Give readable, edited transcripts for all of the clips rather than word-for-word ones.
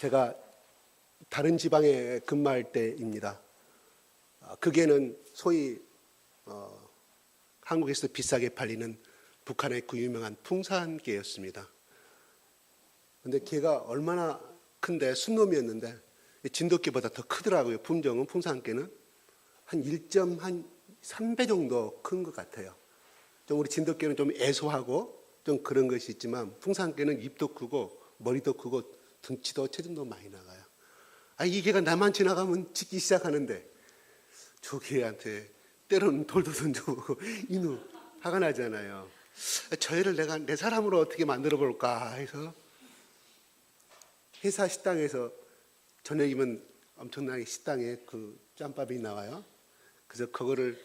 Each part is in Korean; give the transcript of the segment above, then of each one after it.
제가 다른 지방에 근무할 때입니다. 그 개는 소위 한국에서 비싸게 팔리는 북한의 그 유명한 풍산개였습니다. 근데 개가 얼마나 큰데 순놈이었는데 진돗개보다 더 크더라고요. 품종은 풍산개는 한 1.3배 정도 큰 것 같아요. 좀 우리 진돗개는 좀 애소하고 좀 그런 것이 있지만 풍산개는 입도 크고 머리도 크고 등치도 체중도 많이 나가요. 이 개가 나만 지나가면 짖기 시작하는데 저 개한테 때로는 돌도 던져보고 이놈 화가 나잖아요. 저 애를 내가 내 사람으로 어떻게 만들어 볼까 해서 회사 식당에서 저녁이면 엄청나게 식당에 그 짬밥이 나와요. 그래서 그거를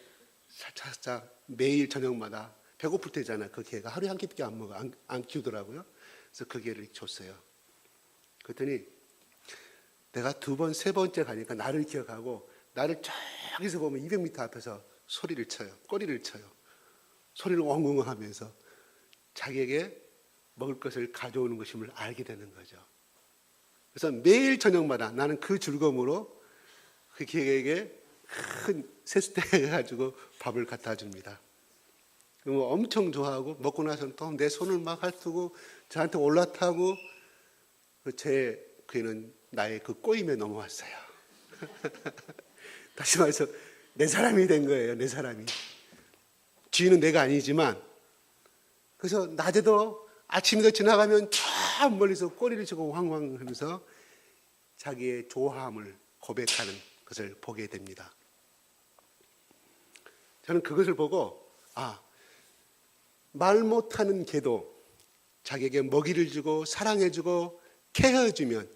살짝 매일 저녁마다 배고플 때잖아요. 그 개가 하루에 한 끼밖에 안 먹어. 안 키우더라고요. 그래서 그 개를 줬어요. 그랬더니 내가 두 번, 세 번째 가니까 나를 기억하고 나를 저기서 보면 200m 앞에서 소리를 쳐요. 꼬리를 쳐요. 소리를 엉엉 하면서 자기에게 먹을 것을 가져오는 것임을 알게 되는 거죠. 그래서 매일 저녁마다 나는 그 즐거움으로 그 개에게 큰 세숫대 해가지고 밥을 갖다 줍니다. 그러면 엄청 좋아하고 먹고 나서는 또 내 손을 막 핥고 저한테 올라타고 제 그는 나의 그 꼬임에 넘어왔어요. 다시 말해서 내 사람이 된 거예요. 내 사람이. 주인은 내가 아니지만 그래서 낮에도 아침에도 지나가면 저 멀리서 꼬리를 치고 황황 하면서 자기의 조화함을 고백하는 것을 보게 됩니다. 저는 그것을 보고 말 못하는 개도 자기에게 먹이를 주고 사랑해주고 케어해주면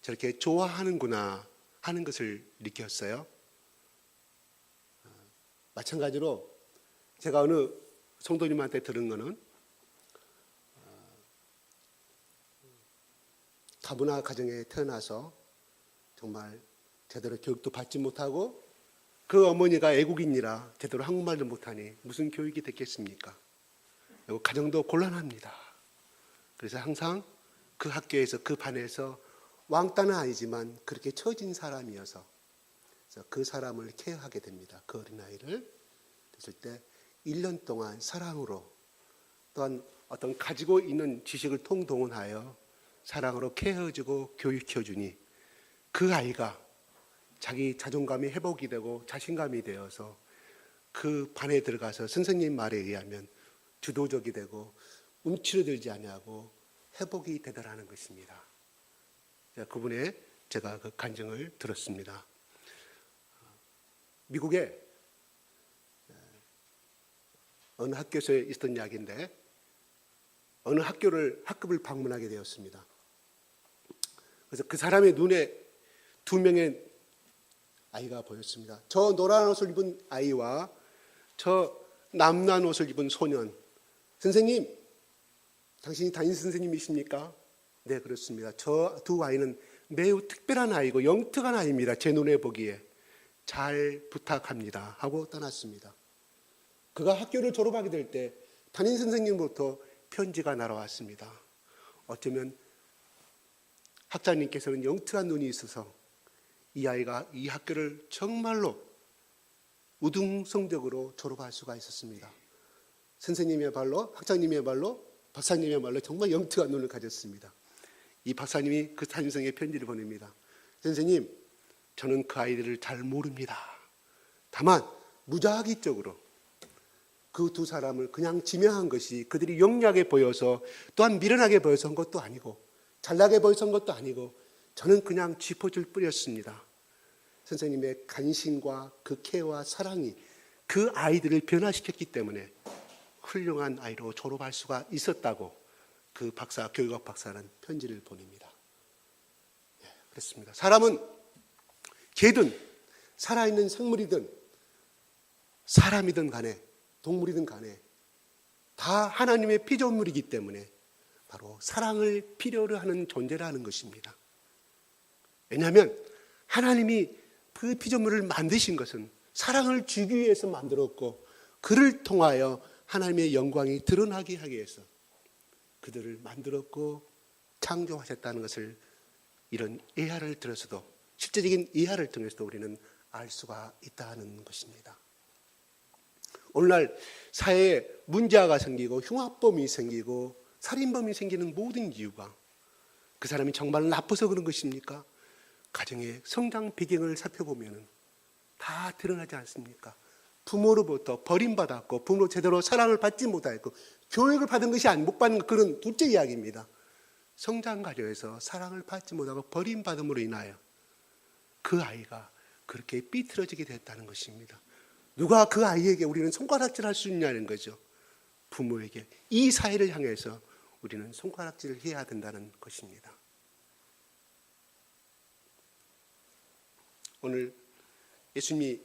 저렇게 좋아하는구나 하는 것을 느꼈어요. 마찬가지로 제가 어느 성도님한테 들은 거는 다문화 가정에 태어나서 정말 제대로 교육도 받지 못하고 그 어머니가 애국인이라 제대로 한국말도 못하니 무슨 교육이 됐겠습니까? 그리고 가정도 곤란합니다. 그래서 항상 그 학교에서 그 반에서 왕따는 아니지만 그렇게 처진 사람이어서 그래서 그 사람을 케어하게 됩니다. 그 어린아이를. 됐을 때 1년 동안 사랑으로 또한 어떤 가지고 있는 지식을 통동원하여 사랑으로 케어해주고 교육해주니 그 아이가 자기 자존감이 회복이 되고 자신감이 되어서 그 반에 들어가서 선생님 말에 의하면 주도적이 되고 움츠러들지 아니하고 회복이 되더라는 것입니다. 그분의 제가 그 간증을 들었습니다. 미국에 어느 학교에서 있었던 이야기인데 어느 학급을 방문하게 되었습니다. 그래서 그 사람의 눈에 2명의 아이가 보였습니다. 저 노란 옷을 입은 아이와 저 남란 옷을 입은 소년. 선생님, 당신이 담임 선생님이십니까? 네, 그렇습니다. 저 두 아이는 매우 특별한 아이고 영특한 아이입니다. 제 눈에 보기에. 잘 부탁합니다. 하고 떠났습니다. 그가 학교를 졸업하게 될 때 담임 선생님으로부터 편지가 날아왔습니다. 어쩌면 학자님께서는 영특한 눈이 있어서 이 아이가 이 학교를 정말로 우등성적으로 졸업할 수가 있었습니다. 선생님의 말로, 학장님의 말로, 박사님의 말로 정말 영특한 눈을 가졌습니다. 이 박사님이 그 담임선생에게 편지를 보냅니다. 선생님, 저는 그 아이들을 잘 모릅니다. 다만 무작위적으로 그 두 사람을 그냥 지명한 것이 그들이 영리하게 보여서 또한 미련하게 보여서 한 것도 아니고 잘나게 보여서 한 것도 아니고 저는 그냥 짚어줄 뿐이었습니다. 선생님의 간신과 그 케어와 사랑이 그 아이들을 변화시켰기 때문에 훌륭한 아이로 졸업할 수가 있었다고 그 박사, 교육학 박사는 편지를 보냅니다. 그렇습니다. 사람은 개든 살아있는 생물이든 사람이든 간에 동물이든 간에 다 하나님의 피조물이기 때문에 바로 사랑을 필요로 하는 존재라는 것입니다. 왜냐하면 하나님이 그 피조물을 만드신 것은 사랑을 주기 위해서 만들었고 그를 통하여 하나님의 영광이 드러나게 하기 위해서 그들을 만들었고 창조하셨다는 것을 이런 예화를 들어서도, 실제적인 예화를 통해서도 우리는 알 수가 있다는 것입니다. 오늘날 사회에 문제가 생기고 흉악범이 생기고 살인범이 생기는 모든 이유가 그 사람이 정말 나빠서 그런 것입니까? 가정의 성장 배경을 살펴보면 다 드러나지 않습니까? 부모로부터 버림받았고 부모로 제대로 사랑을 받지 못하였고 교육을 받은 것이 못 받는 그런 둘째 이야기입니다. 성장 과정에서 사랑을 받지 못하고 버림받음으로 인하여 그 아이가 그렇게 삐뚤어지게 됐다는 것입니다. 누가 그 아이에게 우리는 손가락질할 수 있냐는 거죠. 부모에게. 이 사회를 향해서 우리는 손가락질을 해야 된다는 것입니다. 오늘 예수님이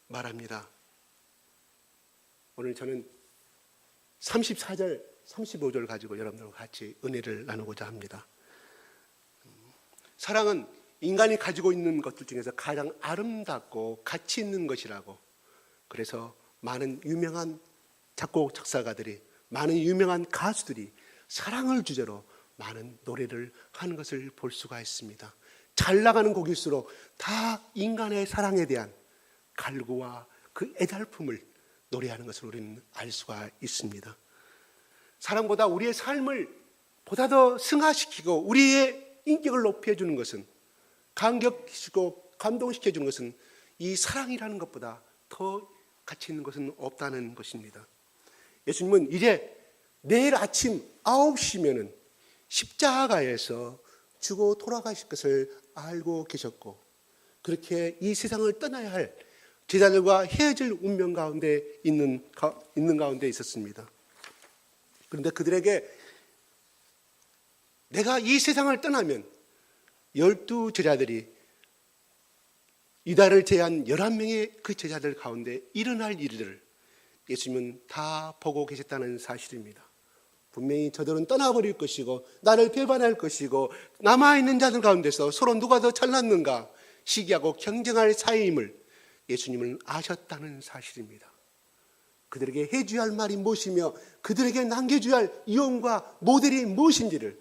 말합니다. 오늘 저는 34절, 35절 가지고 여러분들과 같이 은혜를 나누고자 합니다. 사랑은 인간이 가지고 있는 것들 중에서 가장 아름답고 가치 있는 것이라고, 그래서 많은 유명한 작곡 작사가들이, 많은 유명한 가수들이 사랑을 주제로 많은 노래를 하는 것을 볼 수가 있습니다. 잘 나가는 곡일수록 다 인간의 사랑에 대한 갈구와 그 애달픔을 노래하는 것을 우리는 알 수가 있습니다. 사랑보다 우리의 삶을 보다 더 승화시키고 우리의 인격을 높여주는 것은, 감격시키고 감동시켜주는 것은 이 사랑이라는 것보다 더 가치 있는 것은 없다는 것입니다. 예수님은 이제 내일 아침 9시면은 십자가에서 죽어 돌아가실 것을 알고 계셨고, 그렇게 이 세상을 떠나야 할 제자들과 헤어질 운명 가운데 있는 가운데 있었습니다. 그런데 그들에게 내가 이 세상을 떠나면 12 제자들이 유다를 제외한 11명의 그 제자들 가운데 일어날 일들을 예수님은 다 보고 계셨다는 사실입니다. 분명히 저들은 떠나버릴 것이고 나를 배반할 것이고 남아있는 자들 가운데서 서로 누가 더 잘났는가 시기하고 경쟁할 사이임을 예수님은 아셨다는 사실입니다. 그들에게 해줘야 할 말이 무엇이며 그들에게 남겨줘야 할 이용과 모델이 무엇인지를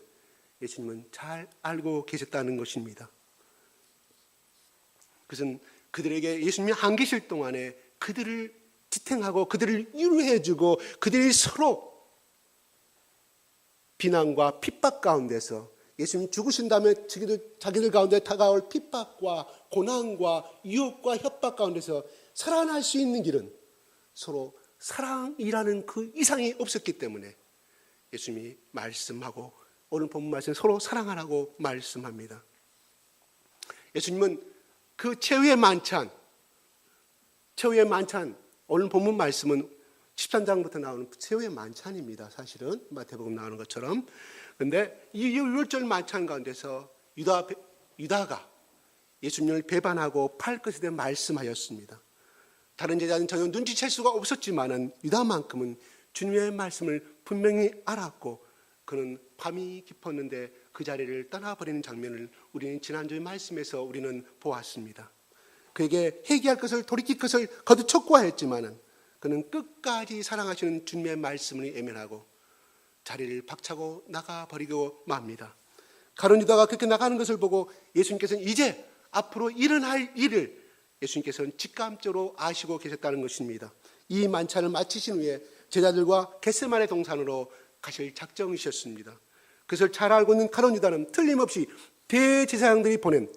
예수님은 잘 알고 계셨다는 것입니다. 그것은 그들에게 예수님이 안 계실 동안에 그들을 지탱하고 그들을 위로해주고 그들이 서로 비난과 핍박 가운데서 예수님 죽으신 다음에 자기들 가운데 다가올 핍박과 고난과 유혹과 협박 가운데서 살아날 수 있는 길은 서로 사랑이라는 그 이상이 없었기 때문에 예수님이 말씀하고, 오늘 본문 말씀 서로 사랑하라고 말씀합니다. 예수님은 그 최후의 만찬, 오늘 본문 말씀은 13장부터 나오는 최후의 만찬입니다. 사실은 마태복음 나오는 것처럼. 그런데 이 유월절 만찬 가운데서 유다가 예수님을 배반하고 팔 것에 대해 말씀하였습니다. 다른 제자는 전혀 눈치챌 수가 없었지만은 유다만큼은 주님의 말씀을 분명히 알았고 그는 밤이 깊었는데 그 자리를 떠나버리는 장면을 우리는 지난주의 말씀에서 우리는 보았습니다. 그에게 회개할 것을, 돌이킬 것을 거듭 촉구하였지만은 그는 끝까지 사랑하시는 주님의 말씀을 외면하고 자리를 박차고 나가버리고 맙니다. 가룟 유다가 그렇게 나가는 것을 보고 예수님께서는 이제 앞으로 일어날 일을 예수님께서는 직감적으로 아시고 계셨다는 것입니다. 이 만찬을 마치신 후에 제자들과 겟세마네 동산으로 가실 작정이셨습니다. 그것을 잘 알고 있는 가룟 유다는 틀림없이 대제사장들이 보낸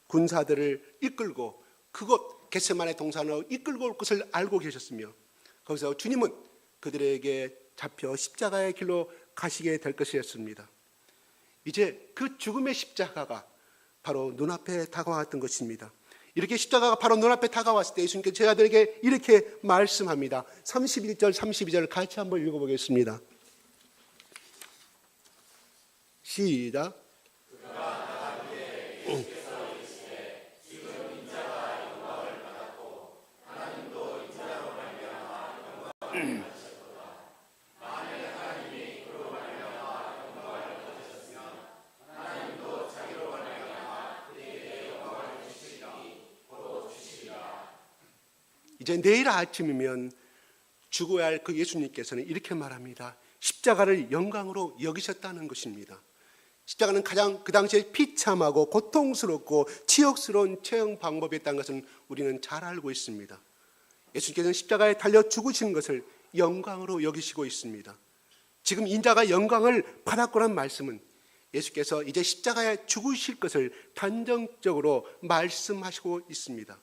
군사들을 이끌고 그곳 겟세마네 동산으로 이끌고 올 것을 알고 계셨으며 거기서 주님은 그들에게 잡혀 십자가의 길로 가시게 될 것이었습니다. 이제 그 죽음의 십자가가 바로 눈앞에 다가왔던 것입니다. 이렇게 십자가가 바로 눈앞에 다가왔을 때 예수님께서 제자들에게 이렇게 말씀합니다. 31절 32절 같이 한번 읽어보겠습니다. 시작. 이제 내일 아침이면 죽어야 할 그 예수님께서는 이렇게 말합니다. 십자가를 영광으로 여기셨다는 것입니다. 십자가는 가장 그 당시에 비참하고 고통스럽고 치욕스러운 처형 방법이었다는 것은 우리는 잘 알고 있습니다. 예수님께서는 십자가에 달려 죽으시는 것을 영광으로 여기시고 있습니다. 지금 인자가 영광을 받았고란 말씀은 예수께서 이제 십자가에 죽으실 것을 단정적으로 말씀하시고 있습니다.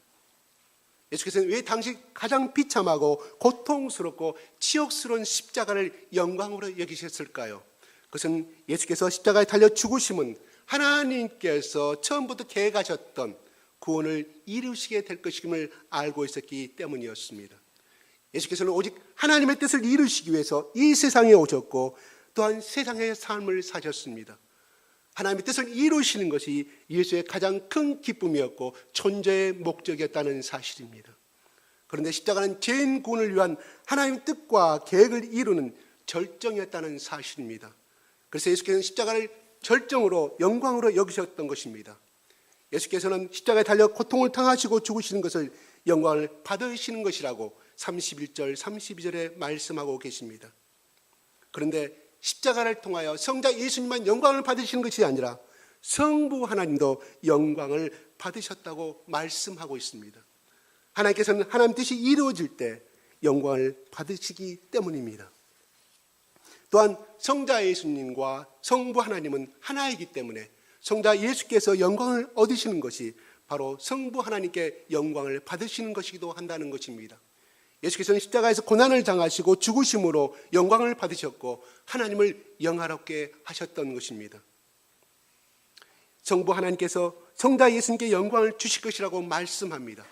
예수께서는 왜 당시 가장 비참하고 고통스럽고 치욕스러운 십자가를 영광으로 여기셨을까요? 그것은 예수께서 십자가에 달려 죽으심은 하나님께서 처음부터 계획하셨던 구원을 이루시게 될 것임을 알고 있었기 때문이었습니다. 예수께서는 오직 하나님의 뜻을 이루시기 위해서 이 세상에 오셨고 또한 세상의 삶을 사셨습니다. 하나님의 뜻을 이루시는 것이 예수의 가장 큰 기쁨이었고 존재의 목적이었다는 사실입니다. 그런데 십자가는 죄인 구원을 위한 하나님의 뜻과 계획을 이루는 절정이었다는 사실입니다. 그래서 예수께서는 십자가를 절정으로 영광으로 여기셨던 것입니다. 예수께서는 십자가에 달려 고통을 당하시고 죽으시는 것을 영광을 받으시는 것이라고 31절, 32절에 말씀하고 계십니다. 그런데 십자가를 통하여 성자 예수님만 영광을 받으시는 것이 아니라 성부 하나님도 영광을 받으셨다고 말씀하고 있습니다. 하나님께서는 하나님 뜻이 이루어질 때 영광을 받으시기 때문입니다. 또한 성자 예수님과 성부 하나님은 하나이기 때문에 성자 예수께서 영광을 얻으시는 것이 바로 성부 하나님께 영광을 받으시는 것이기도 한다는 것입니다. 예수께서는 십자가에서 고난을 당하시고 죽으심으로 영광을 받으셨고 하나님을 영화롭게 하셨던 것입니다. 성부 하나님께서 성자 예수님께 영광을 주실 것이라고 말씀합니다.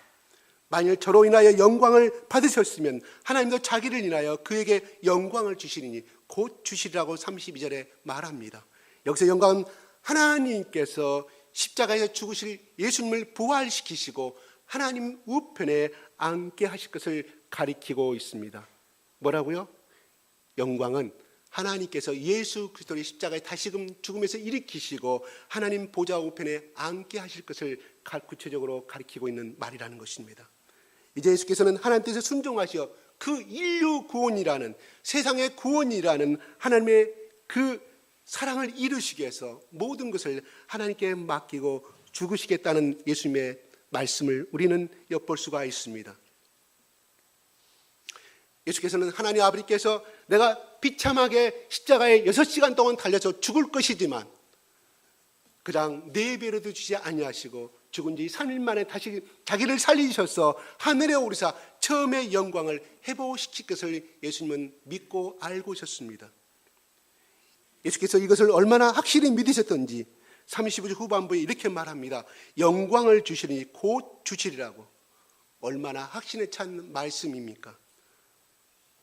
만일 저로 인하여 영광을 받으셨으면 하나님도 자기를 인하여 그에게 영광을 주시리니 곧 주시리라고 32절에 말합니다. 여기서 영광은 하나님께서 십자가에서 죽으실 예수님을 부활시키시고 하나님 우편에 앉게 하실 것을 가리키고 있습니다. 뭐라고요? 영광은 하나님께서 예수 그리스도를 십자가에 다시금 죽음에서 일으키시고 하나님 보좌 우편에 앉게 하실 것을 구체적으로 가리키고 있는 말이라는 것입니다. 이제 예수께서는 하나님 뜻에 순종하시어 그 인류 구원이라는 세상의 구원이라는 하나님의 그 사랑을 이루시기 위해서 모든 것을 하나님께 맡기고 죽으시겠다는 예수님의 말씀을 우리는 엿볼 수가 있습니다. 예수께서는 하나님 아버지께서 내가 비참하게 십자가에 6시간 동안 달려서 죽을 것이지만 그냥 4배로도 주지 아니하시고 죽은 지 3일 만에 다시 자기를 살리셔서 하늘에 오르사 처음의 영광을 회복시킬 것을 예수님은 믿고 알고 있었습니다. 예수께서 이것을 얼마나 확실히 믿으셨던지 35절 후반부에 이렇게 말합니다. 영광을 주시니 곧 주시리라고. 얼마나 확신에 찬 말씀입니까?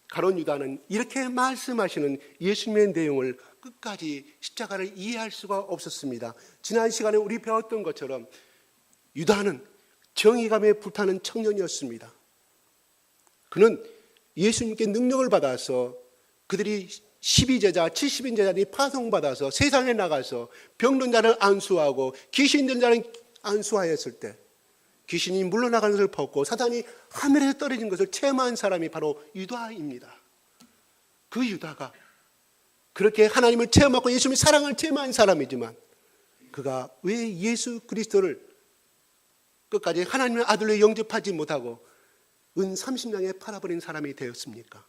가룟 유다는 이렇게 말씀하시는 예수님의 내용을 끝까지 십자가를 이해할 수가 없었습니다. 지난 시간에 우리 배웠던 것처럼 유다는 정의감에 불타는 청년이었습니다. 그는 예수님께 능력을 받아서 그들이 12제자, 70인 제자들이 파송받아서 세상에 나가서 병든 자를 안수하고 귀신 든 자를 안수하였을 때 귀신이 물러나가는 것을 벗고 사단이 하늘에서 떨어진 것을 체험한 사람이 바로 유다입니다. 그 유다가 그렇게 하나님을 체험하고 예수님의 사랑을 체험한 사람이지만 그가 왜 예수 그리스도를 끝까지 하나님의 아들로 영접하지 못하고 은 30냥에 팔아버린 사람이 되었습니까?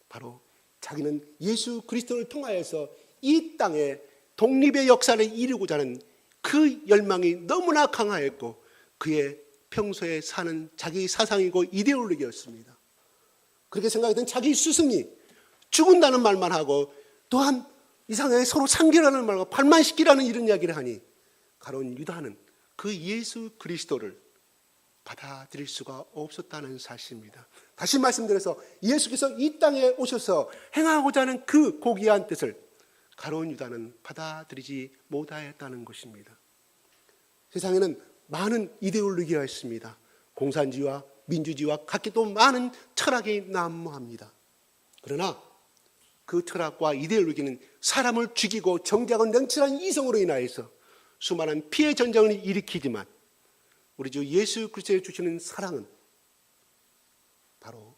바로 자기는 예수 그리스도를 통하여서 이 땅에 독립의 역사를 이루고자 하는 그 열망이 너무나 강하였고 그의 평소에 사는 자기 사상이고 이데올로기였습니다. 그렇게 생각했던 자기 스승이 죽은다는 말만 하고 또한 이상하게 서로 상기라는 말과 발만시키라는 이런 이야기를 하니 가룟 유다는 그 예수 그리스도를 받아들일 수가 없었다는 사실입니다. 다시 말씀드려서 예수께서 이 땅에 오셔서 행하고자 하는 그 고귀한 뜻을 가룟 유다는 받아들이지 못하였다는 것입니다. 세상에는 많은 이데올로기가 있습니다. 공산주의와 민주주의와 각기 또 많은 철학이 난무합니다. 그러나 그 철학과 이데올로기는 사람을 죽이고 정죄하고 냉철한 이성으로 인하여서 수많은 피해 전쟁을 일으키지만 우리 주 예수 그리스도에 주시는 사랑은 바로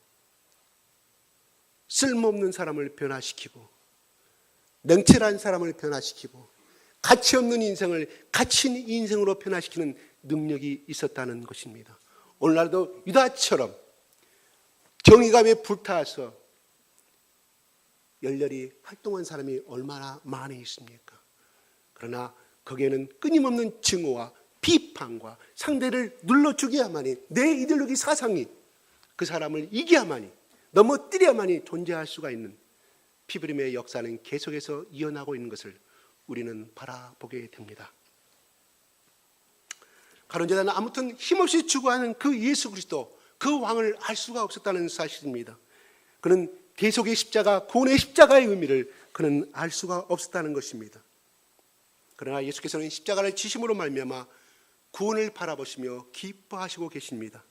쓸모없는 사람을 변화시키고 냉철한 사람을 변화시키고 가치 없는 인생을 가치 있는 인생으로 변화시키는 능력이 있었다는 것입니다. 오늘날도 유다처럼 정의감에 불타서 열렬히 활동한 사람이 얼마나 많이 있습니까? 그러나 거기에는 끊임없는 증오와 비판과 상대를 눌러주기야만이, 내 이데올로기 사상이 그 사람을 이겨야만이, 넘어뜨려야만이 존재할 수가 있는 피부림의 역사는 계속해서 이어나고 있는 것을 우리는 바라보게 됩니다. 가론제다는 아무튼 힘없이 죽어가는 그 예수 그리스도, 그 왕을 알 수가 없었다는 사실입니다. 그는 대속의 십자가, 구원의 십자가의 의미를 그는 알 수가 없었다는 것입니다. 그러나 예수께서는 십자가를 지심으로 말미암아 구원을 바라보시며 기뻐하시고 계십니다.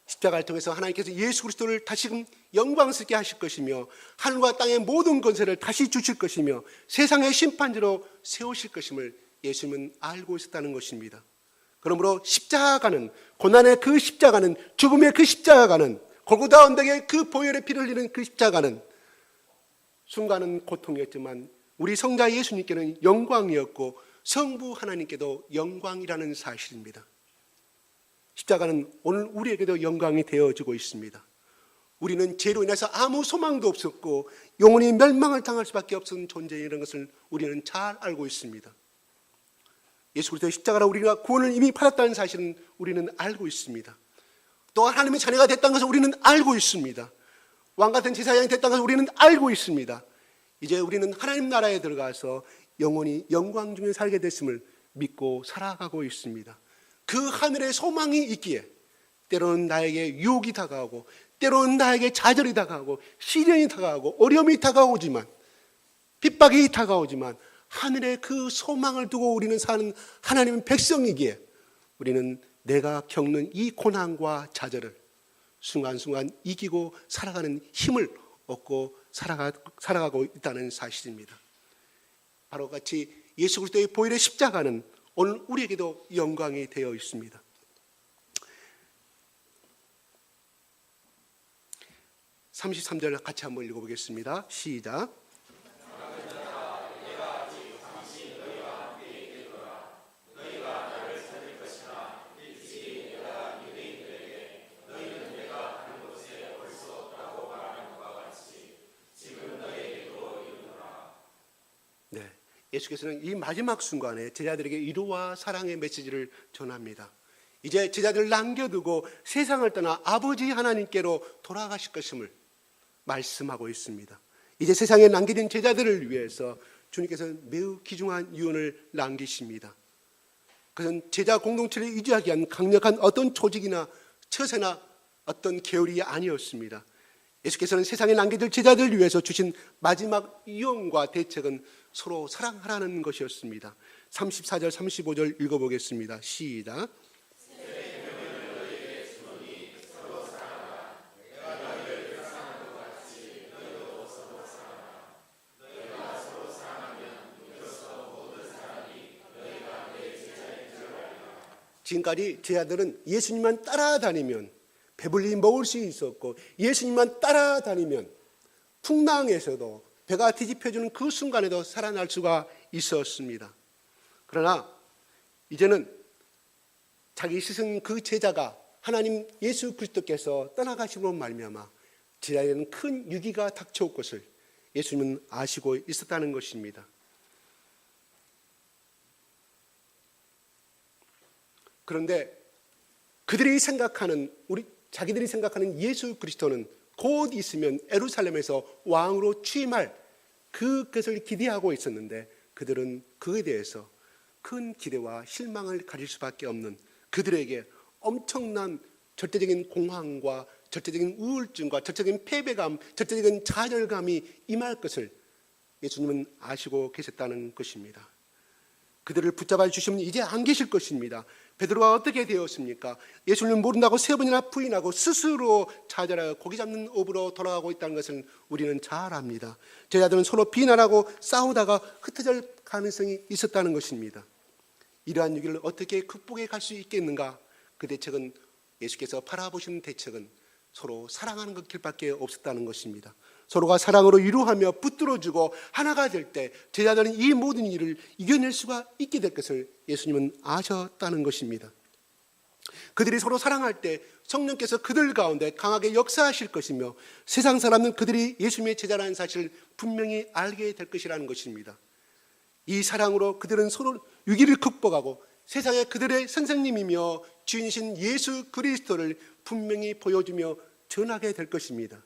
십자가를 통해서 하나님께서 예수 그리스도를 다시금 영광스럽게 하실 것이며 하늘과 땅의 모든 권세를 다시 주실 것이며 세상의 심판자로 세우실 것임을 예수님은 알고 있었다는 것입니다. 그러므로 십자가는, 고난의 그 십자가는, 죽음의 그 십자가는, 골고다 언덕에 그 보혈의 피를 흘리는 그 십자가는 순간은 고통이었지만 우리 성자 예수님께는 영광이었고 성부 하나님께도 영광이라는 사실입니다. 십자가는 오늘 우리에게도 영광이 되어지고 있습니다. 우리는 죄로 인해서 아무 소망도 없었고 영원히 멸망을 당할 수밖에 없는 존재이라는 것을 우리는 잘 알고 있습니다. 예수 그리스도의 십자가로 우리가 구원을 이미 받았다는 사실은 우리는 알고 있습니다. 또한 하나님의 자녀가 됐다는 것을 우리는 알고 있습니다. 왕같은 제사장이 됐다는 것을 우리는 알고 있습니다. 이제 우리는 하나님 나라에 들어가서 영원히 영광 중에 살게 됐음을 믿고 살아가고 있습니다. 그 하늘의 소망이 있기에 때로는 나에게 유혹이 다가오고 때로는 나에게 좌절이 다가오고 시련이 다가오고 어려움이 다가오지만, 핍박이 다가오지만 하늘의 그 소망을 두고 우리는 사는 하나님의 백성이기에 우리는 내가 겪는 이 고난과 좌절을 순간순간 이기고 살아가는 힘을 얻고 살아가고 있다는 사실입니다. 바로 같이 예수 그리스도의 보혈의 십자가는 오늘 우리에게도 영광이 되어 있습니다. 33절 같이 한번 읽어보겠습니다. 시작. 예수께서는 이 마지막 순간에 제자들에게 위로와 사랑의 메시지를 전합니다. 이제 제자들을 남겨두고 세상을 떠나 아버지 하나님께로 돌아가실 것임을 말씀하고 있습니다. 이제 세상에 남겨진 제자들을 위해서 주님께서는 매우 귀중한 유언을 남기십니다. 그것은 제자 공동체를 유지하기 위한 강력한 어떤 조직이나 처세나 어떤 계율이 아니었습니다. 예수께서는 세상에 남겨질 제자들을 위해서 주신 마지막 유언과 대책은 서로 사랑하라는 것이었습니다. 34절 35절 읽어보겠습니다. 시작. 지금까지 제자들은 예수님만 따라다니면 배불리 먹을 수 있었고 예수님만 따라다니면 풍랑에서도 배가 뒤집혀지는 그 순간에도 살아날 수가 있었습니다. 그러나 이제는 자기 스승 그 제자가 하나님 예수 그리스도께서 떠나가심으로 말미암아 제자에게는 큰 위기가 닥쳐올 것을 예수님은 아시고 있었다는 것입니다. 그런데 자기들이 생각하는 예수 그리스도는 곧 있으면 예루살렘에서 왕으로 취임할 그것을 기대하고 있었는데 그들은 그에 대해서 큰 기대와 실망을 가질 수밖에 없는, 그들에게 엄청난 절대적인 공황과 절대적인 우울증과 절대적인 패배감, 절대적인 좌절감이 임할 것을 예수님은 아시고 계셨다는 것입니다. 그들을 붙잡아 주시면 이제 안 계실 것입니다. 베드로가 어떻게 되었습니까? 예수님을 모른다고 3번이나 부인하고 스스로 좌절하여 고기 잡는 업으로 돌아가고 있다는 것을 우리는 잘 압니다. 제자들은 서로 비난하고 싸우다가 흩어질 가능성이 있었다는 것입니다. 이러한 위기를 어떻게 극복해 갈 수 있겠는가? 그 대책은, 예수께서 바라보시는 대책은 서로 사랑하는 것 길밖에 없었다는 것입니다. 서로가 사랑으로 위로하며 붙들어주고 하나가 될 때 제자들은 이 모든 일을 이겨낼 수가 있게 될 것을 예수님은 아셨다는 것입니다. 그들이 서로 사랑할 때 성령께서 그들 가운데 강하게 역사하실 것이며 세상 사람은 그들이 예수님의 제자라는 사실을 분명히 알게 될 것이라는 것입니다. 이 사랑으로 그들은 서로 위기를 극복하고 세상에 그들의 선생님이며 주인이신 예수 그리스도를 분명히 보여주며 전하게 될 것입니다.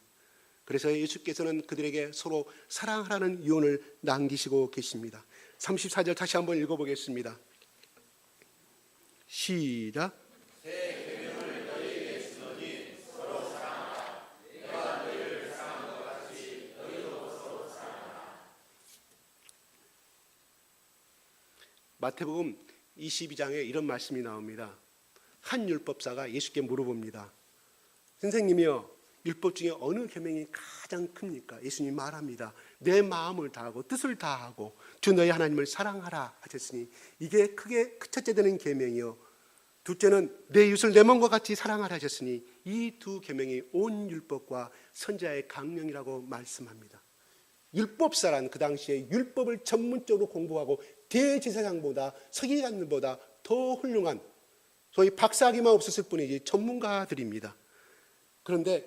그래서 예수께서는 그들에게 서로 사랑하라는 유언을 남기시고 계십니다. 34절 다시 한번 읽어보겠습니다. 시작. 새 계명을 너희에게 주노니 서로 사랑하라. 내가 너희를 사랑한 것 같이 너희도 서로 사랑하라. 마태복음 22장에 이런 말씀이 나옵니다. 한 율법사가 예수께 물어봅니다. 선생님이요, 율법 중에 어느 계명이 가장 큽니까? 예수님이 말합니다. 내 마음을 다하고 뜻을 다하고 주 너희 하나님을 사랑하라 하셨으니 이게 크게 첫째 되는 계명이요, 둘째는 내 이웃을 내 몸과 같이 사랑하라 하셨으니 이 두 계명이 온 율법과 선지자의 강령이라고 말씀합니다. 율법사란 그 당시에 율법을 전문적으로 공부하고 대제사장보다 서기관보다 더 훌륭한 소위 박사학위만 없었을 뿐이지 전문가들입니다. 그런데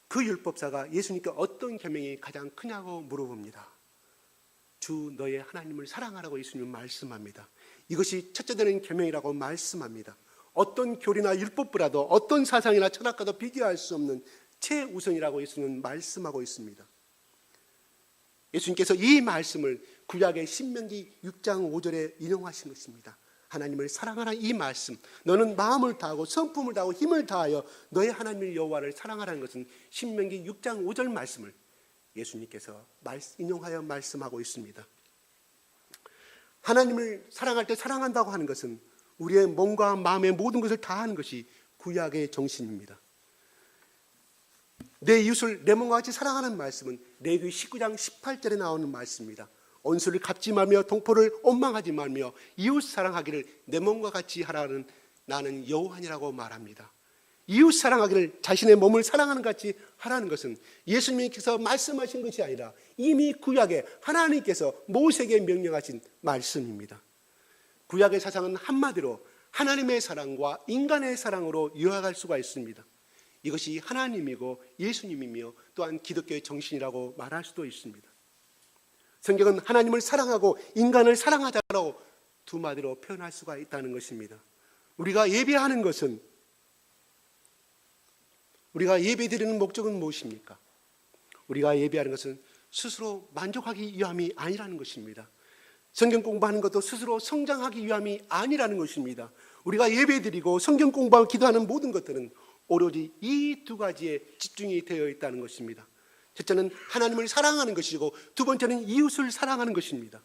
그 율법사가 예수님께 어떤 계명이 가장 크냐고 물어봅니다. 주 너의 하나님을 사랑하라고 예수님은 말씀합니다. 이것이 첫째 되는 계명이라고 말씀합니다. 어떤 교리나 율법보다도 어떤 사상이나 철학과도 비교할 수 없는 최우선이라고 예수님은 말씀하고 있습니다. 예수님께서 이 말씀을 구약의 신명기 6장 5절에 인용하신 것입니다. 하나님을 사랑하라 이 말씀, 너는 마음을 다하고 성품을 다하고 힘을 다하여 너의 하나님 여호와를 사랑하라는 것은 신명기 6장 5절 말씀을 예수님께서 인용하여 말씀하고 있습니다. 하나님을 사랑할 때 사랑한다고 하는 것은 우리의 몸과 마음의 모든 것을 다하는 것이 구약의 정신입니다. 내 이웃을 내 몸과 같이 사랑하는 말씀은 레위기 19장 18절에 나오는 말씀입니다. 원수를 갚지 말며 동포를 원망하지 말며 이웃 사랑하기를 내 몸과 같이 하라는 나는 여호와니라고 말합니다. 이웃 사랑하기를 자신의 몸을 사랑하는 것 같이 하라는 것은 예수님께서 말씀하신 것이 아니라 이미 구약에 하나님께서 모세에게 명령하신 말씀입니다. 구약의 사상은 한마디로 하나님의 사랑과 인간의 사랑으로 요약할 수가 있습니다. 이것이 하나님이고 예수님이며 또한 기독교의 정신이라고 말할 수도 있습니다. 성경은 하나님을 사랑하고 인간을 사랑하자라고 두 마디로 표현할 수가 있다는 것입니다. 우리가 예배하는 것은, 우리가 예배드리는 목적은 무엇입니까? 우리가 예배하는 것은 스스로 만족하기 위함이 아니라는 것입니다. 성경 공부하는 것도 스스로 성장하기 위함이 아니라는 것입니다. 우리가 예배드리고 성경 공부하고 기도하는 모든 것들은 오로지 이 두 가지에 집중이 되어 있다는 것입니다. 첫째는 하나님을 사랑하는 것이고 두 번째는 이웃을 사랑하는 것입니다.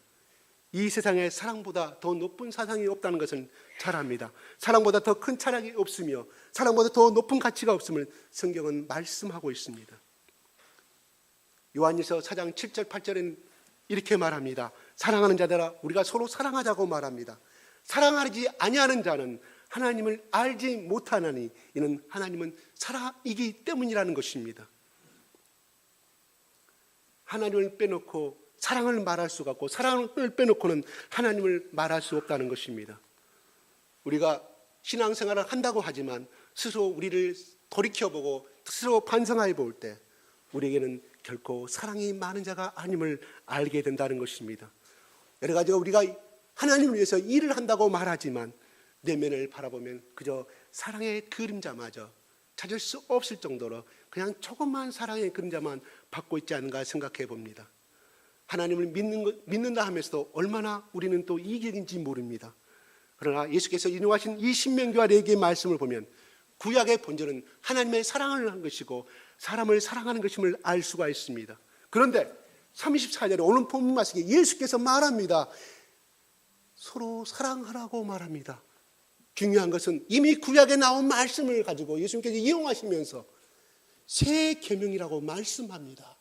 이 세상에 사랑보다 더 높은 사상이 없다는 것을 잘 압니다. 사랑보다 더 큰 철학이 없으며 사랑보다 더 높은 가치가 없음을 성경은 말씀하고 있습니다. 요한일서 4장 7절 8절에는 이렇게 말합니다. 사랑하는 자들아 우리가 서로 사랑하자고 말합니다. 사랑하지 아니하는 자는 하나님을 알지 못하나니 이는 하나님은 사랑이기 때문이라는 것입니다. 하나님을 빼놓고 사랑을 말할 수가 없고 사랑을 빼놓고는 하나님을 말할 수 없다는 것입니다. 우리가 신앙생활을 한다고 하지만 스스로 우리를 돌이켜보고 스스로 반성해 볼 때 우리에게는 결코 사랑이 많은 자가 아님을 알게 된다는 것입니다. 여러 가지가 우리가 하나님을 위해서 일을 한다고 말하지만 내면을 바라보면 그저 사랑의 그림자마저 찾을 수 없을 정도로 그냥 조그만 사랑의 그림자만 받고 있지 않은가 생각해 봅니다. 하나님을 믿는다 하면서도 얼마나 우리는 또 이기적인지 모릅니다. 그러나 예수께서 인용하신 이 신명기와 레위기의 말씀을 보면 구약의 본질은 하나님의 사랑을 한 것이고 사람을 사랑하는 것임을 알 수가 있습니다. 그런데 34절에 오늘 본문 말씀에 예수께서 말합니다. 서로 사랑하라고 말합니다. 중요한 것은 이미 구약에 나온 말씀을 가지고 예수님께서 이용하시면서 새 계명이라고 말씀합니다.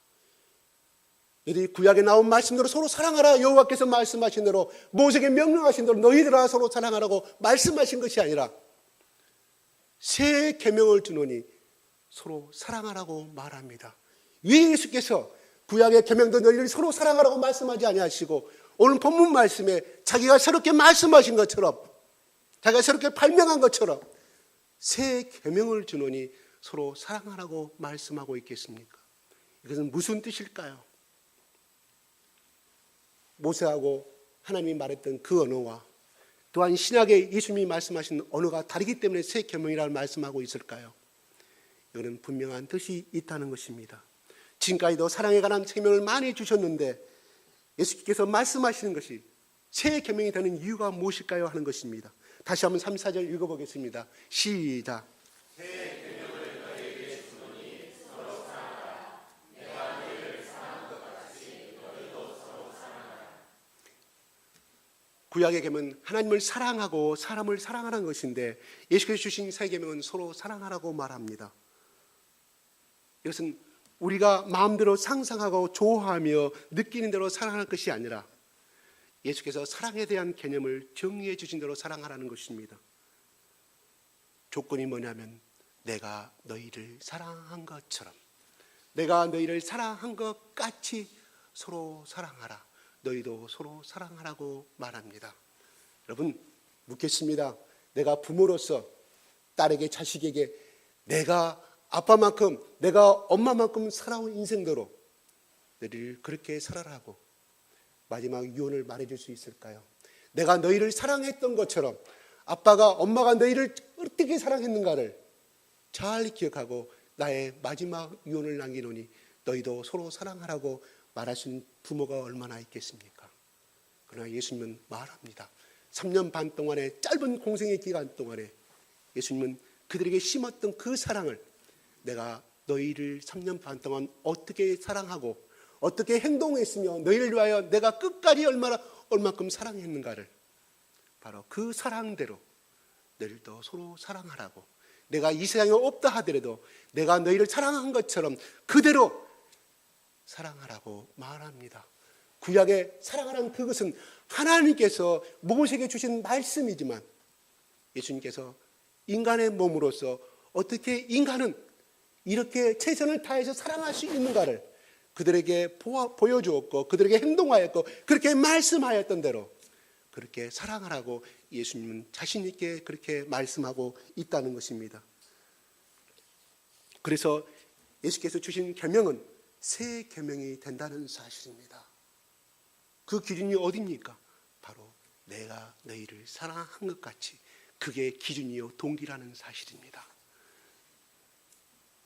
너희 구약에 나온 말씀대로 서로 사랑하라 여호와께서 말씀하신 대로 모세에게 명령하신 대로 너희들아 서로 사랑하라고 말씀하신 것이 아니라 새 계명을 주노니 서로 사랑하라고 말합니다. 왜 예수께서 구약의 계명도 너희를 서로 사랑하라고 말씀하지 아니하시고 오늘 본문 말씀에 자기가 새롭게 말씀하신 것처럼, 자기가 새롭게 발명한 것처럼 새 계명을 주노니 서로 사랑하라고 말씀하고 있겠습니까? 이것은 무슨 뜻일까요? 모세하고 하나님이 말했던 그 언어와 또한 신약에 예수님이 말씀하신 언어가 다르기 때문에 새 계명이라고 말씀하고 있을까요? 이거는 분명한 뜻이 있다는 것입니다. 지금까지도 사랑에 관한 계명을 많이 주셨는데 예수께서 말씀하시는 것이 새 계명이 되는 이유가 무엇일까요? 하는 것입니다. 다시 한번 3, 4절 읽어보겠습니다. 시작. 새 계명을 너희에게 주노니 서로 사랑하라. 내가 너희를 사랑한 것 같이 너희도 서로 사랑하라. 구약의 계명은 하나님을 사랑하고 사람을 사랑하는 것인데 예수께서 주신 새 계명은 서로 사랑하라고 말합니다. 이것은 우리가 마음대로 상상하고 좋아하며 느끼는 대로 사랑하는 것이 아니라 예수께서 사랑에 대한 개념을 정리해 주신 대로 사랑하라는 것입니다. 조건이 뭐냐면 내가 너희를 사랑한 것처럼, 내가 너희를 사랑한 것 같이 서로 사랑하라. 너희도 서로 사랑하라고 말합니다. 여러분 묻겠습니다. 내가 부모로서 딸에게, 자식에게 내가 아빠만큼, 내가 엄마만큼 살아온 인생대로 너희를 그렇게 살아라고 마지막 유언을 말해줄 수 있을까요? 내가 너희를 사랑했던 것처럼 아빠가, 엄마가 너희를 어떻게 사랑했는가를 잘 기억하고 나의 마지막 유언을 남기노니 너희도 서로 사랑하라고 말하시는 부모가 얼마나 있겠습니까? 그러나 예수님은 말합니다. 3년 반 동안의 짧은 공생의 기간 동안에 예수님은 그들에게 심었던 그 사랑을 내가 너희를 3년 반 동안 어떻게 사랑하고 어떻게 행동했으며 너희를 위하여 내가 끝까지 얼마큼 사랑했는가를 바로 그 사랑대로 너희들도 서로 사랑하라고, 내가 이 세상에 없다 하더라도 내가 너희를 사랑한 것처럼 그대로 사랑하라고 말합니다. 구약의 사랑하라는 그것은 하나님께서 모세에게 주신 말씀이지만 예수님께서 인간의 몸으로서 어떻게 인간은 이렇게 최선을 다해서 사랑할 수 있는가를 그들에게 보여주었고 그들에게 행동하였고 그렇게 말씀하였던 대로 그렇게 사랑하라고 예수님은 자신 있게 그렇게 말씀하고 있다는 것입니다. 그래서 예수께서 주신 계명은 새 계명이 된다는 사실입니다. 그 기준이 어디입니까? 바로 내가 너희를 사랑한 것 같이 그게 기준이요 동기라는 사실입니다.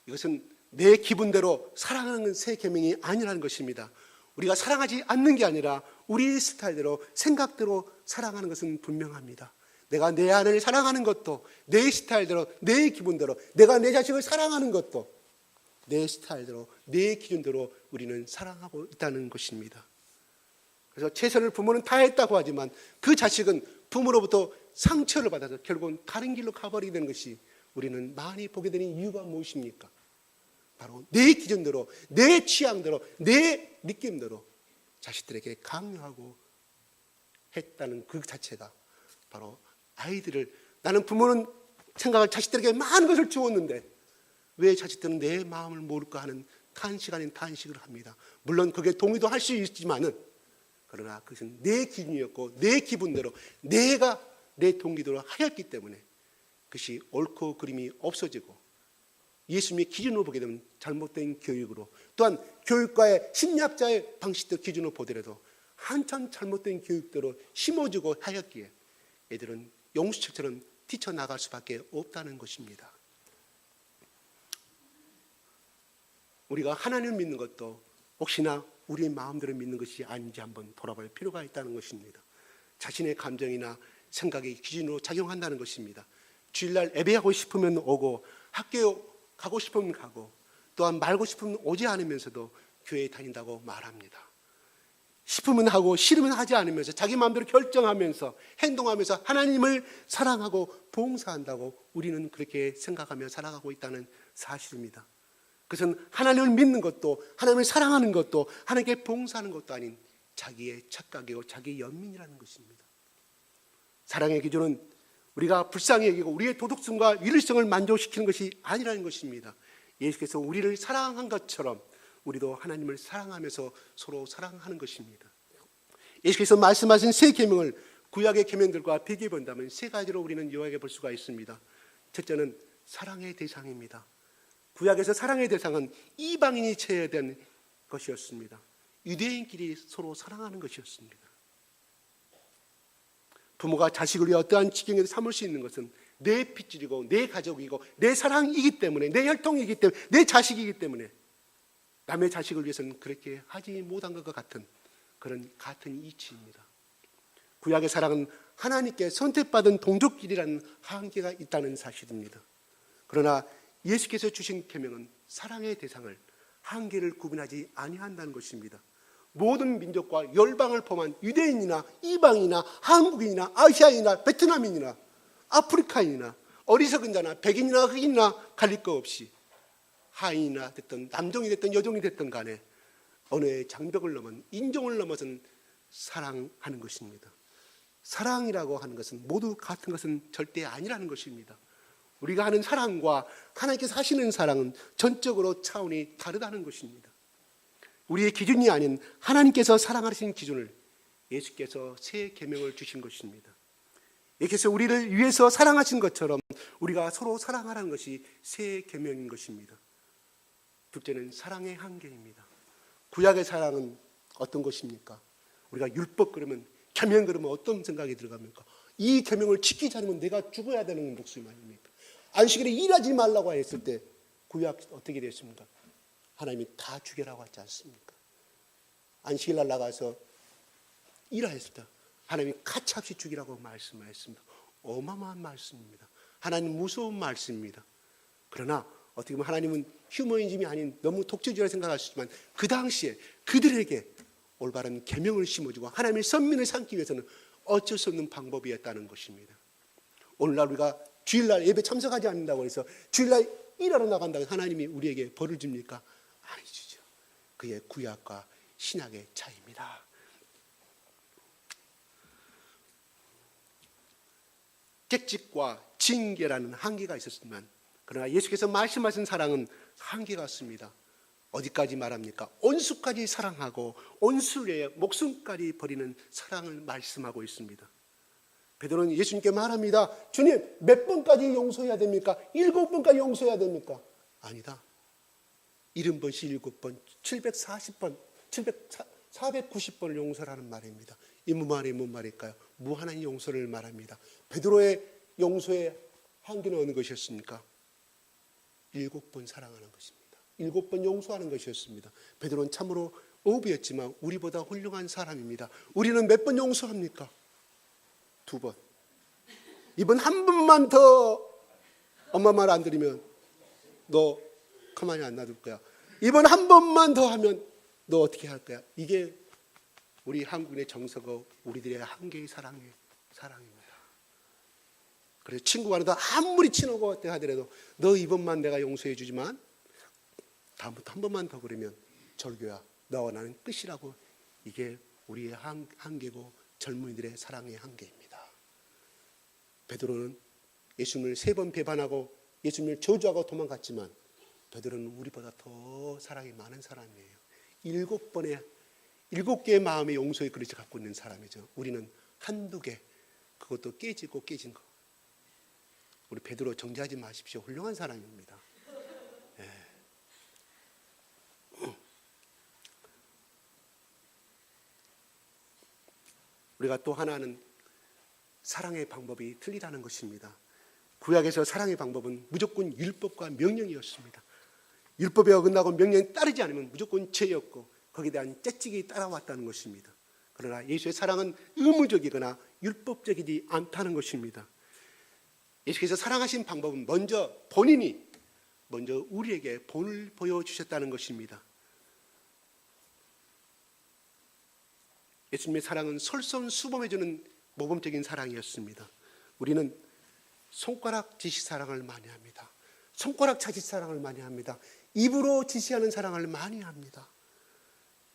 이것은 내 기분대로 사랑하는 새 계명이 아니라는 것입니다. 우리가 사랑하지 않는 게 아니라 우리 스타일대로 생각대로 사랑하는 것은 분명합니다. 내가 내 아내를 사랑하는 것도 내 스타일대로 내 기분대로, 내가 내 자식을 사랑하는 것도 내 스타일대로 내 기준대로 우리는 사랑하고 있다는 것입니다. 그래서 최선을 부모는 다했다고 하지만 그 자식은 부모로부터 상처를 받아서 결국은 다른 길로 가버리게 되는 것이 우리는 많이 보게 되는 이유가 무엇입니까? 바로 내 기준대로, 내 취향대로, 내 느낌대로 자식들에게 강요하고 했다는 그 자체가 바로 아이들을, 나는 부모는 생각을 자식들에게 많은 것을 주었는데 왜 자식들은 내 마음을 모를까 하는 탄식 아닌 탄식을 합니다. 물론 그게 동의도 할 수 있지만은 그러나 그것은 내 기준이었고 내 기분대로 내가 내 동기대로 하였기 때문에 그것이 옳고 그름이 없어지고 예수님의 기준으로 보게 되면 잘못된 교육으로, 또한 교육과의 심리학자의 방식도 기준으로 보더라도 한참 잘못된 교육대로 심어주고 하였기에 애들은 용수철처럼 뛰쳐나갈 수밖에 없다는 것입니다. 우리가 하나님을 믿는 것도 혹시나 우리의 마음대로 믿는 것이 아닌지 한번 돌아볼 필요가 있다는 것입니다. 자신의 감정이나 생각의 기준으로 작용한다는 것입니다. 주일날 예배하고 싶으면 오고 학교에 가고 싶으면 가고 또한 말고 싶으면 오지 않으면서도 교회에 다닌다고 말합니다. 싶으면 하고 싫으면 하지 않으면서 자기 마음대로 결정하면서 행동하면서 하나님을 사랑하고 봉사한다고 우리는 그렇게 생각하며 살아가고 있다는 사실입니다. 그것은 하나님을 믿는 것도 하나님을 사랑하는 것도 하나님께 봉사하는 것도 아닌 자기의 착각이고 자기의 연민이라는 것입니다. 사랑의 기준은 우리가 불쌍히 여기고 우리의 도덕성과 윤리성을 만족시키는 것이 아니라는 것입니다. 예수께서 우리를 사랑한 것처럼 우리도 하나님을 사랑하면서 서로 사랑하는 것입니다. 예수께서 말씀하신 세 계명을 구약의 계명들과 비교해 본다면 세 가지로 우리는 요약해 볼 수가 있습니다. 첫째는 사랑의 대상입니다. 구약에서 사랑의 대상은 이방인이 제외된 것이었습니다. 유대인끼리 서로 사랑하는 것이었습니다. 부모가 자식을 위해 어떠한 지경에도 삼을 수 있는 것은 내 핏줄이고 내 가족이고 내 사랑이기 때문에, 내 혈통이기 때문에, 내 자식이기 때문에 남의 자식을 위해서는 그렇게 하지 못한 것과 같은 그런 같은 이치입니다. 구약의 사랑은 하나님께 선택받은 동족끼리라는 한계가 있다는 사실입니다. 그러나 예수께서 주신 계명은 사랑의 대상을 한계를 구분하지 아니한다는 것입니다. 모든 민족과 열방을 포함한 유대인이나 이방인이나 한국인이나 아시아인이나 베트남인이나 아프리카인이나 어리석은 자나 백인이나 흑인이나 가릴 것 없이 하인이나 됐든 남종이 됐든 여종이 됐든 간에 언어의 장벽을 넘은 인종을 넘어선 사랑하는 것입니다. 사랑이라고 하는 것은 모두 같은 것은 절대 아니라는 것입니다. 우리가 하는 사랑과 하나님께서 하시는 사랑은 전적으로 차원이 다르다는 것입니다. 우리의 기준이 아닌 하나님께서 사랑하시는 기준을 예수께서 새 계명을 주신 것입니다. 예수께서 우리를 위해서 사랑하신 것처럼 우리가 서로 사랑하라는 것이 새 계명인 것입니다. 둘째는 사랑의 한계입니다. 구약의 사랑은 어떤 것입니까? 우리가 율법 그러면 계명 그러면 어떤 생각이 들어갑니까? 이 계명을 지키지 않으면 내가 죽어야 되는 목숨이 아닙니까? 안식일에 일하지 말라고 했을 때 구약 어떻게 됐습니까? 하나님이 다 죽여라고 하지 않습니까? 안식일 날 나가서 일하였을 때 하나님이 가차없이 죽이라고 말씀하셨습니다. 어마어마한 말씀입니다. 하나님 무서운 말씀입니다. 그러나 어떻게 보면 하나님은 휴머니즘이 아닌 너무 독재주의라 생각할 수 있지만 그 당시에 그들에게 올바른 계명을 심어주고 하나님의 선민을 삼기 위해서는 어쩔 수 없는 방법이었다는 것입니다. 오늘날 우리가 주일날 예배 참석하지 않는다고 해서 주일날 일하러 나간다고 해서 하나님이 우리에게 벌을 줍니까? 아니죠. 그의 구약과 신약의 차이입니다. 객직과 징계라는 한계가 있었지만 그러나 예수께서 말씀하신 사랑은 한계가 없습니다. 어디까지 말합니까? 온수까지 사랑하고 온수의 목숨까지 버리는 사랑을 말씀하고 있습니다. 베드로는 예수님께 말합니다. 주님, 몇 번까지 용서해야 됩니까? 7번까지 용서해야 됩니까? 아니다. 70번씩 7번, 740번, 490번을 용서라는 말입니다. 이 무슨 말일까요? 무한한 용서를 말합니다. 베드로의 용서의 한계는 어느 것이었습니까? 7번 사랑하는 것입니다. 7번 용서하는 것이었습니다. 베드로는 참으로 어부였지만 우리보다 훌륭한 사람입니다. 우리는 몇 번 용서합니까? 2번. 이번 한 번만 더 엄마 말 안 들으면 너 가만히 안 놔둘 거야. 이번 한 번만 더 하면 너 어떻게 할 거야? 이게 우리 한국인의 정서고 우리들의 한계의 사랑입니다. 그래서 친구와도 아무리 친하고 하더라도 너 이번만 내가 용서해 주지만 다음부터 한 번만 더 그러면 절교야. 너와 나는 끝이라고. 이게 우리의 한계고 젊은이들의 사랑의 한계입니다. 베드로는 예수님을 3번 배반하고 예수님을 저주하고 도망갔지만 베드로는 우리보다 더 사랑이 많은 사람이에요. 7개의 마음의 용서의 그릇을 갖고 있는 사람이죠. 우리는 한두 개, 그것도 깨지고 깨진 거. 우리 베드로 정죄하지 마십시오. 훌륭한 사람입니다. 예. 우리가 또 하나는 사랑의 방법이 틀리다는 것입니다. 구약에서 사랑의 방법은 무조건 율법과 명령이었습니다. 율법에 어긋나고 명령에 따르지 않으면 무조건 죄였고 거기에 대한 채찍이 따라왔다는 것입니다. 그러나 예수의 사랑은 의무적이거나 율법적이지 않다는 것입니다. 예수께서 사랑하신 방법은 본인이 먼저 우리에게 본을 보여주셨다는 것입니다. 예수님의 사랑은 솔선수범해주는 모범적인 사랑이었습니다. 우리는 손가락 지시 사랑을 많이 합니다. 손가락 차짓 사랑을 많이 합니다. 입으로 지시하는 사랑을 많이 합니다.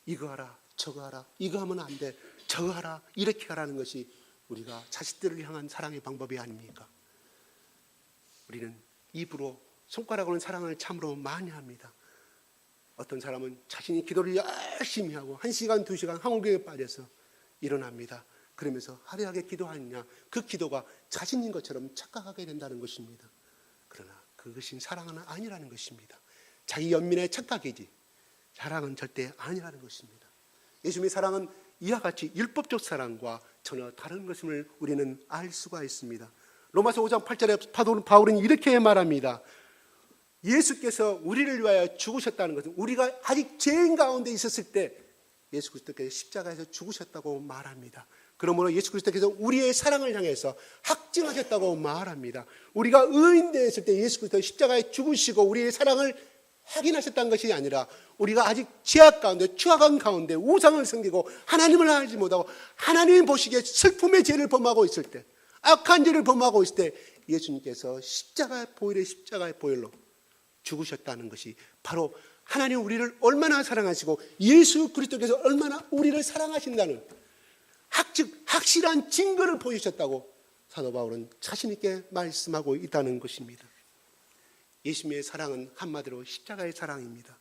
이거 하라, 저거 하라, 이거 하면 안 돼, 저거 하라, 이렇게 하라는 것이 우리가 자식들을 향한 사랑의 방법이 아닙니까? 우리는 입으로 손가락으로는 사랑을 참으로 많이 합니다. 어떤 사람은 자신이 기도를 열심히 하고 1시간, 2시간 한국교회에 빠져서 일어납니다. 그러면서 화려하게 기도하느냐, 그 기도가 자신인 것처럼 착각하게 된다는 것입니다. 그러나 그것이 사랑은 아니라는 것입니다. 자기 연민의 착각이지 사랑은 절대 아니라는 것입니다. 예수님의 사랑은 이와 같이 율법적 사랑과 전혀 다른 것임을 우리는 알 수가 있습니다. 로마서 5장 8절에 바울은 이렇게 말합니다. 예수께서 우리를 위하여 죽으셨다는 것은 우리가 아직 죄인 가운데 있었을 때 예수 그리스도께서 십자가에서 죽으셨다고 말합니다. 그러므로 예수 그리스도께서 우리의 사랑을 향해서 확증하셨다고 말합니다. 우리가 의인되었을 때 예수 그리스도 십자가에 죽으시고 우리의 사랑을 확인하셨다는 것이 아니라 우리가 아직 죄악 가운데 추악한 가운데 우상을 섬기고 하나님을 알지 못하고 하나님 보시기에 슬픔의 죄를 범하고 있을 때, 악한 죄를 범하고 있을 때 예수님께서 십자가의 보혈로 죽으셨다는 것이 바로 하나님 우리를 얼마나 사랑하시고 예수 그리스도께서 얼마나 우리를 사랑하신다는 확실한 증거를 보여주셨다고 사도 바울은 자신 있게 말씀하고 있다는 것입니다. 예수님의 사랑은 한마디로 십자가의 사랑입니다.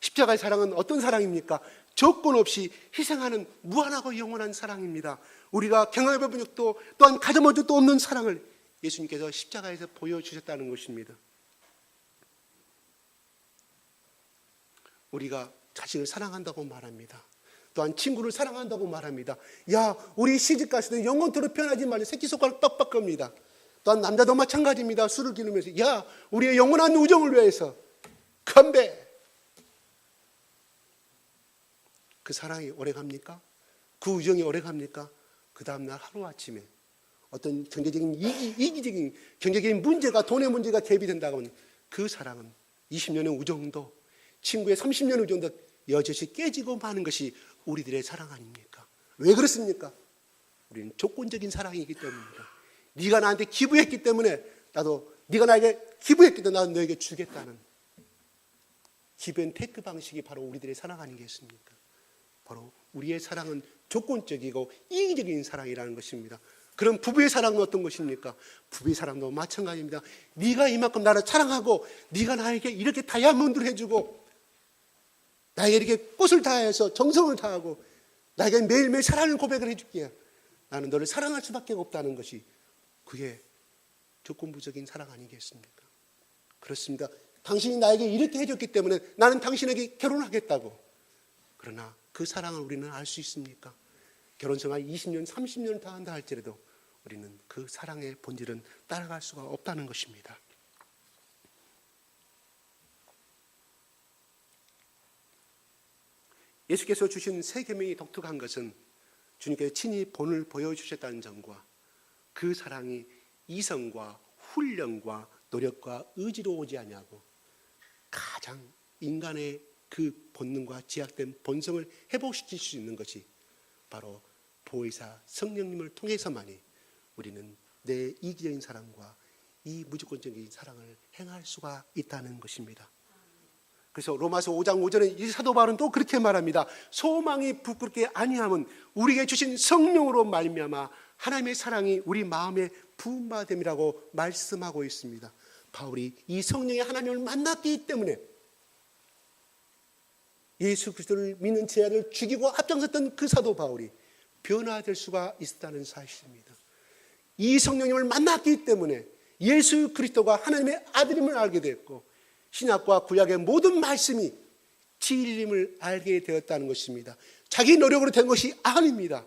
십자가의 사랑은 어떤 사랑입니까? 조건 없이 희생하는 무한하고 영원한 사랑입니다. 우리가 경험해본 적도 또한 가져본 적도 없는 사랑을 예수님께서 십자가에서 보여주셨다는 것입니다. 우리가 자식을 사랑한다고 말합니다. 또한 친구를 사랑한다고 말합니다. 야, 우리 시집가서도 영원토록 변하지 말고 새끼손가락 빡빡 겁니다. 또한 남자도 마찬가지입니다. 술을 기르면서 야, 우리의 영원한 우정을 위해서 건배. 그 사랑이 오래갑니까? 그 우정이 오래갑니까? 그 다음날 하루아침에 어떤 경제적인 이기적인 경제적인 문제가, 돈의 문제가 대비된다고 하면 그 사랑은 20년의 우정도, 친구의 30년의 우정도 여럿이 깨지고 마는 것이 우리들의 사랑 아닙니까? 왜 그렇습니까? 우리는 조건적인 사랑이기 때문입니다. 네가 나한테 기부했기 때문에 나도, 네가 나에게 기부했기 때문에 나도 너에게 주겠다는 기브앤테이크 방식이 바로 우리들의 사랑 아니겠습니까? 바로 우리의 사랑은 조건적이고 이기적인 사랑이라는 것입니다. 그럼 부부의 사랑은 어떤 것입니까? 부부의 사랑도 마찬가지입니다. 네가 이만큼 나를 사랑하고 네가 나에게 이렇게 다이아몬드를 해주고 나에게 이렇게 꽃을 다해서 정성을 다하고 나에게 매일매일 사랑을 고백을 해줄게. 나는 너를 사랑할 수밖에 없다는 것이 그게 조건부적인 사랑 아니겠습니까? 그렇습니다. 당신이 나에게 이렇게 해줬기 때문에 나는 당신에게 결혼하겠다고. 그러나 그 사랑을 우리는 알 수 있습니까? 결혼생활 20년, 30년을 다 한다 할지라도 우리는 그 사랑의 본질은 따라갈 수가 없다는 것입니다. 예수께서 주신 세 계명이 독특한 것은 주님께서 친히 본을 보여주셨다는 점과 그 사랑이 이성과 훈련과 노력과 의지로 오지 아니하고 가장 인간의 그 본능과 제약된 본성을 회복시킬 수 있는 것이 바로 보혜사 성령님을 통해서만이 우리는 내 이기적인 사랑과 이 무조건적인 사랑을 행할 수가 있다는 것입니다. 그래서 로마서 5장 5절에 이 사도 바울은 또 그렇게 말합니다. 소망이 부끄럽게 아니함은 우리에게 주신 성령으로 말미암아 하나님의 사랑이 우리 마음에 부음받음이라고 말씀하고 있습니다. 바울이 이 성령의 하나님을 만났기 때문에 예수 그리스도를 믿는 제자를 죽이고 앞장섰던 그 사도 바울이 변화될 수가 있다는 사실입니다. 이 성령님을 만났기 때문에 예수 그리스도가 하나님의 아들임을 알게 됐고 신약과 구약의 모든 말씀이 진리임을 알게 되었다는 것입니다. 자기 노력으로 된 것이 아닙니다.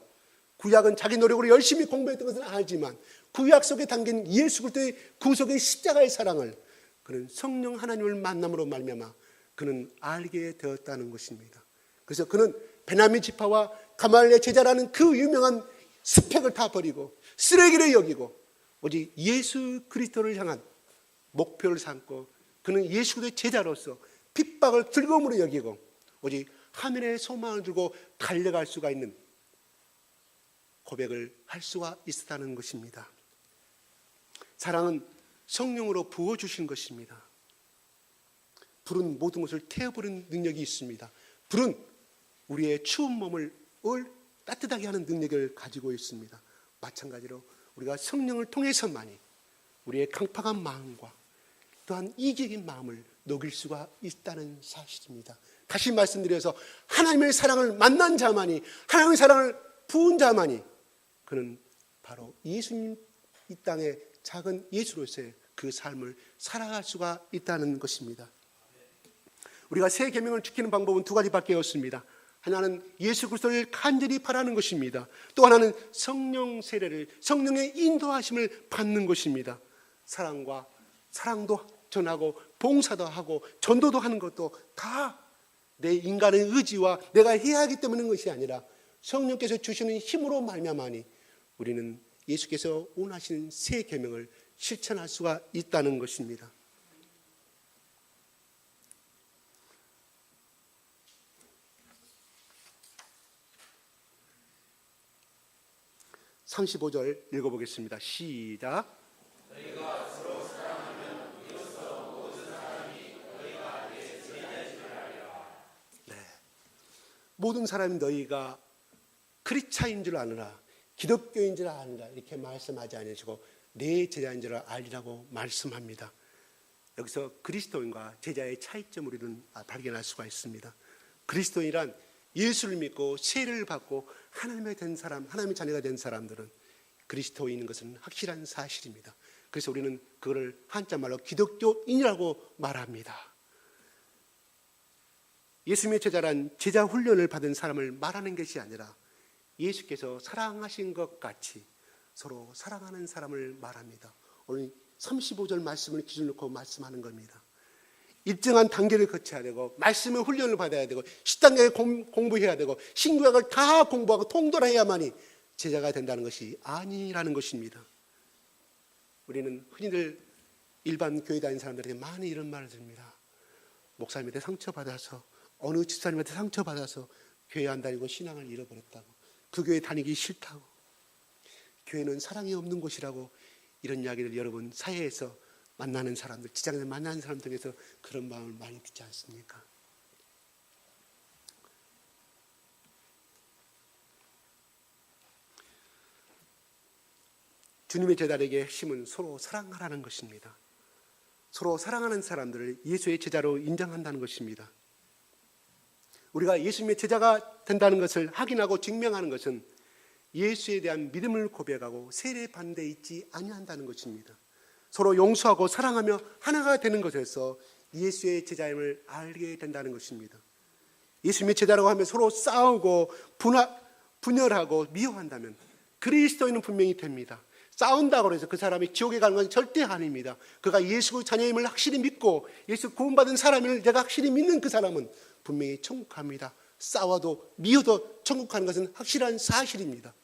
구약은 자기 노력으로 열심히 공부했던 것은 알지만 구약 속에 담긴 예수 그리스도의 구속의 십자가의 사랑을 그는 성령 하나님을 만남으로 말미암아 그는 알게 되었다는 것입니다. 그래서 그는 베냐민 지파와 가말리엘 제자라는 그 유명한 스펙을 다 버리고 쓰레기를 여기고 오직 예수 그리스도를 향한 목표를 삼고 그는 예수 그리스도의 제자로서 핍박을 즐거움으로 여기고 오직 하늘의 소망을 두고 달려갈 수가 있는 고백을 할 수가 있었다는 것입니다. 사랑은 성령으로 부어주신 것입니다. 불은 모든 것을 태워버리는 능력이 있습니다. 불은 우리의 추운 몸을 따뜻하게 하는 능력을 가지고 있습니다. 마찬가지로 우리가 성령을 통해서만이 우리의 강팍한 마음과 또한 이기적인 마음을 녹일 수가 있다는 사실입니다. 다시 말씀드려서 하나님의 사랑을 만난 자만이, 하나님의 사랑을 부은 자만이, 그는 바로 예수님 이 땅의 작은 예수로서의 그 삶을 살아갈 수가 있다는 것입니다. 우리가 새 계명을 지키는 방법은 두 가지밖에 없습니다. 하나는 예수 그리스도를 간절히 바라는 것입니다. 또 하나는 성령 세례를, 성령의 인도하심을 받는 것입니다. 사랑도 전하고 봉사도 하고 전도도 하는 것도 다 내 인간의 의지와 내가 해야 하기 때문인 것이 아니라 성령께서 주시는 힘으로 말미암아니 우리는 예수께서 원하시는 새 계명을 실천할 수가 있다는 것입니다. (35절) 읽어보겠습니다. 시작. 너희가 서로 사랑하면 이로써 모든 사람이 너희가 내 제자인 줄 알리라. 모든 사람이 너희가 크리스찬인 줄 아느라, 기독교인 줄 아느라 이렇게 말씀하지 않으시고 내 제자인 줄 알리라고 말씀합니다. 여기서 그리스도인과 제자의 차이점을 우리는 발견할 수가 있습니다. 그리스도인이란 예수를 믿고 세례를 받고 하나님의 된 사람, 하나님의 자녀가 된 사람들은 그리스도인인 것은 확실한 사실입니다. 그래서 우리는 그거를 한자말로 기독교인이라고 말합니다. 예수님의 제자란 제자 훈련을 받은 사람을 말하는 것이 아니라 예수께서 사랑하신 것 같이 서로 사랑하는 사람을 말합니다. 오늘 35절 말씀을 기준으로 놓고 말씀하는 겁니다. 일정한 단계를 거쳐야 되고 말씀의 훈련을 받아야 되고 10단계 공부해야 되고 신구약을 다 공부하고 통달해야만이 제자가 된다는 것이 아니라는 것입니다. 우리는 흔히들 일반 교회 다니는 사람들에게 많이 이런 말을 듭니다. 목사님한테 상처받아서, 어느 집사님한테 상처받아서 교회 안 다니고 신앙을 잃어버렸다고, 그 교회 다니기 싫다고, 교회는 사랑이 없는 곳이라고, 이런 이야기를 여러분 사회에서 만나는 사람들, 직장에서 만나는 사람 중에서 그런 마음을 많이 듣지 않습니까? 주님의 제자에게 핵심은 서로 사랑하라는 것입니다. 서로 사랑하는 사람들을 예수의 제자로 인정한다는 것입니다. 우리가 예수님의 제자가 된다는 것을 확인하고 증명하는 것은 예수에 대한 믿음을 고백하고 세례 반대에 있지 아니한다는 것입니다. 서로 용서하고 사랑하며 하나가 되는 것에서 예수의 제자임을 알게 된다는 것입니다. 예수님의 제자라고 하면 서로 싸우고 분열하고 미워한다면 그리스도인은 분명히 됩니다. 싸운다고 해서 그 사람이 지옥에 가는 건 절대 아닙니다. 그가 예수 자녀임을 확실히 믿고 예수 구원받은 사람을 내가 확실히 믿는 그 사람은 분명히 천국 갑니다. 싸워도 미워도 천국 가는 것은 확실한 사실입니다.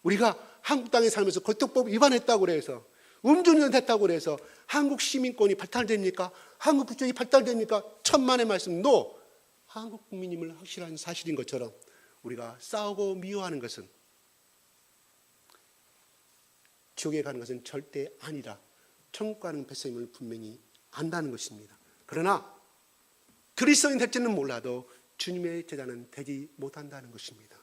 우리가 한국 땅에 살면서 교통법 위반했다고 해서 음주운전 했다고 해서 한국 시민권이 발달됩니까? 한국 국적이 발달됩니까? 천만의 말씀 노! 한국 국민임을 확실한 사실인 것처럼 우리가 싸우고 미워하는 것은 지옥에 가는 것은 절대 아니라 천국 가는 백성임을 분명히 안다는 것입니다. 그러나 그리스도인 될지는 몰라도 주님의 제자는 되지 못한다는 것입니다.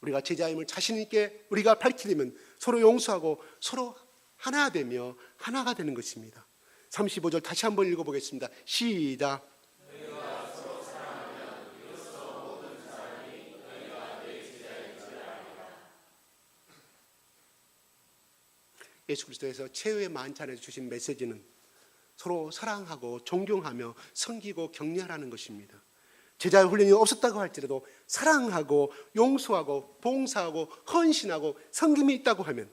우리가 제자임을 자신 있게 우리가 밝히려면 서로 용서하고 서로 하나 되며 하나가 되는 것입니다. 35절 다시 한번 읽어보겠습니다. 시작. 너희가 서로 사랑하면 이로써 모든 사람이 너희가 내 제자인 줄 알리라. 예수 그리스도에서 최후의 만찬에서 주신 메시지는 서로 사랑하고 존경하며 섬기고 격려하라는 것입니다. 제자의 훈련이 없었다고 할지라도 사랑하고 용서하고 봉사하고 헌신하고 섬김이 있다고 하면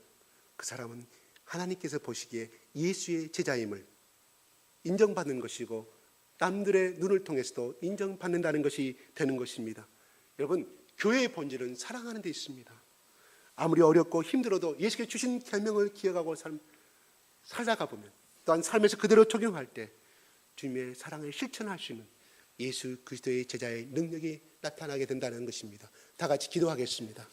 그 사람은 하나님께서 보시기에 예수의 제자임을 인정받는 것이고 남들의 눈을 통해서도 인정받는다는 것이 되는 것입니다. 여러분, 교회의 본질은 사랑하는 데 있습니다. 아무리 어렵고 힘들어도 예수께서 주신 계명을 기억하고 살다가 보면 또한 삶에서 그대로 적용할 때 주님의 사랑을 실천할 수 있는 예수 그리스도의 제자의 능력이 나타나게 된다는 것입니다. 다 같이 기도하겠습니다.